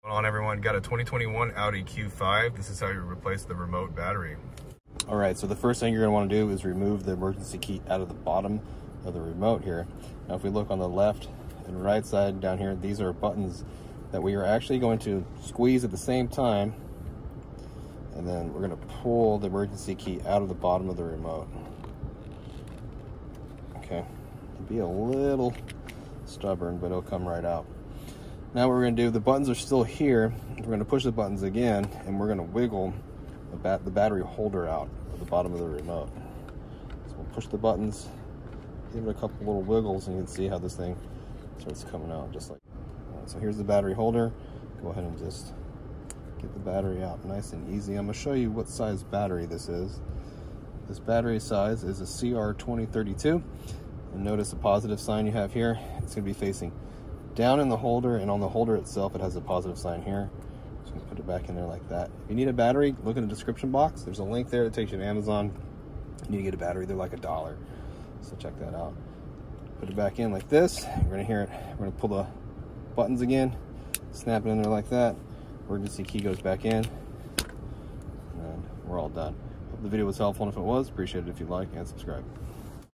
On everyone, got a 2021 Audi Q5. This is how you replace the remote battery. All right, so the first thing you're gonna wanna do is remove the emergency key out of the bottom of the remote here. Now if we look on the left and right side down here, these are buttons that we are actually going to squeeze at the same time, and then we're gonna pull the emergency key out of the bottom of the remote. Okay, be a little stubborn, but it'll come right out. Now what we're going to do, the buttons are still here. We're going to push the buttons again, and we're going to wiggle the battery holder out at the bottom of the remote. So we'll push the buttons, give it a couple little wiggles, and you can see how this thing starts coming out, just like that. So here's the battery holder. Go ahead and just get the battery out nice and easy. I'm going to show you what size battery this is. This battery size is a CR2032. And notice the positive sign you have here. It's going to be facing down in the holder, and on the holder itself it has a positive sign here. So I'm gonna put it back in there like that. If you need a battery, look in the description box. There's a link there that takes you to Amazon. You need to get a battery, they're like $1. So check that out. Put it back in like this. You're gonna hear it. We're gonna pull the buttons again, snap it in there like that. Emergency key goes back in, and we're all done. Hope the video was helpful, and if it was, appreciate it if you like and subscribe.